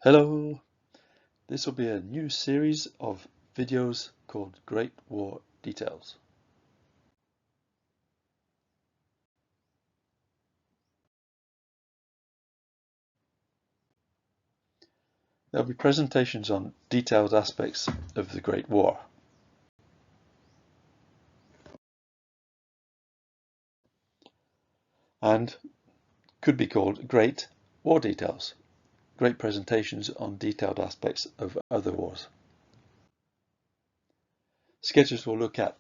Hello, this will be a new series of videos called Great War Details. There will be presentations on detailed aspects of the Great War. And could be called Great War Details, great presentations on detailed aspects of other wars. Sketches will look at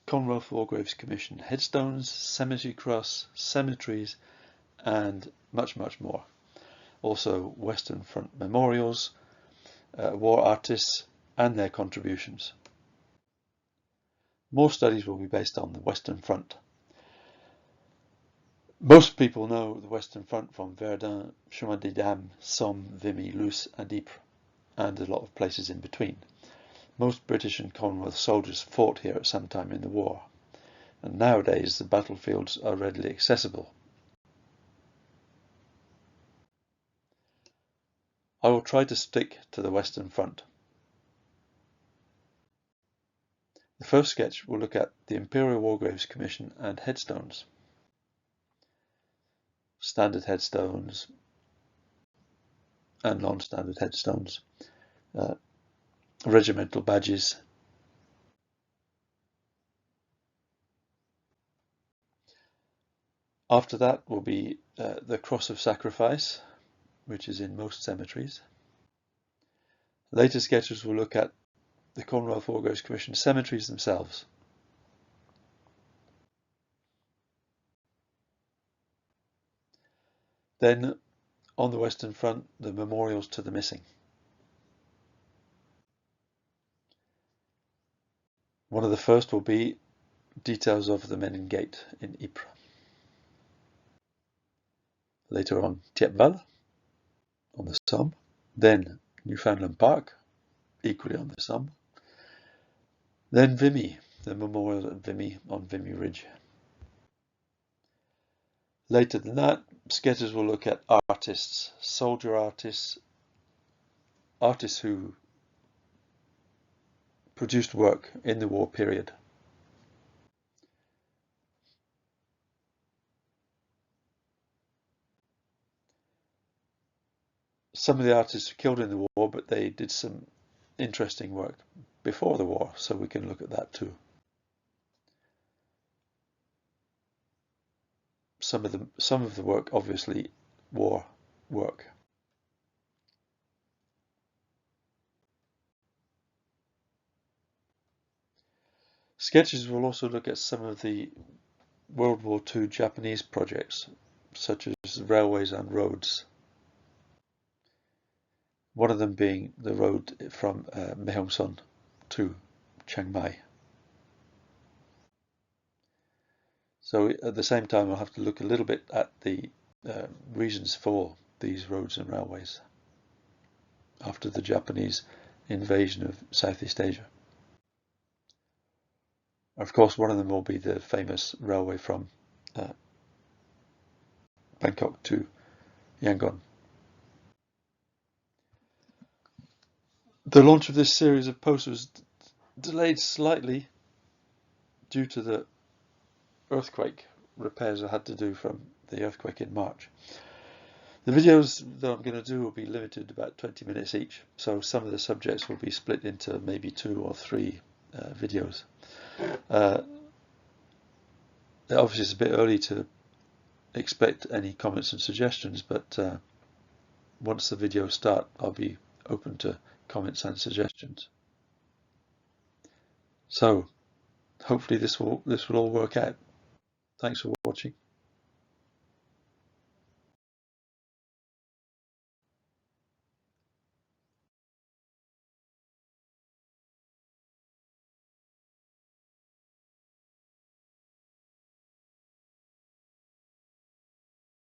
Commonwealth War Graves Commission headstones, cemetery cross, cemeteries, and much more. Also Western Front memorials, war artists and their contributions. More studies will be based on the Western Front. Most people know the Western Front from Verdun, Chemin des Dames, Somme, Vimy, Loos and Ypres, and a lot of places in between. Most British and Commonwealth soldiers fought here at some time in the war, and nowadays the battlefields are readily accessible. I will try to stick to the Western Front. The first sketch will look at the Imperial War Graves Commission and headstones. Standard headstones and non-standard headstones, regimental badges. After that will be the Cross of Sacrifice, which is in most cemeteries. Later sketches will look at the Commonwealth War Graves Commission cemeteries themselves. Then, on the Western Front, the memorials to the missing. One of the first will be details of the Menin Gate in Ypres. Later on, Thiepval on the Somme. Then Newfoundland Park, equally on the Somme. Then Vimy, the memorial at Vimy on Vimy Ridge. Later than that, sketches will look at artists, soldier artists, artists who produced work in the war period. Some of the artists were killed in the war, but they did some interesting work before the war, so we can look at that too. Some of the work, obviously, war work. Sketches will also look at some of the World War II Japanese projects, such as railways and roads. One of them being the road from Maeongson to Chiang Mai. So at the same time, I'll have to look a little bit at the reasons for these roads and railways after the Japanese invasion of Southeast Asia. Of course, one of them will be the famous railway from Bangkok to Yangon. The launch of this series of posts was delayed slightly due to the earthquake repairs I had to do from the earthquake in March. The videos that I'm going to do will be limited to about 20 minutes each, so some of the subjects will be split into maybe 2 or 3 videos. Obviously it's a bit early to expect any comments and suggestions, but once the videos start, I'll be open to comments and suggestions. So hopefully this will all work out. Thanks for watching.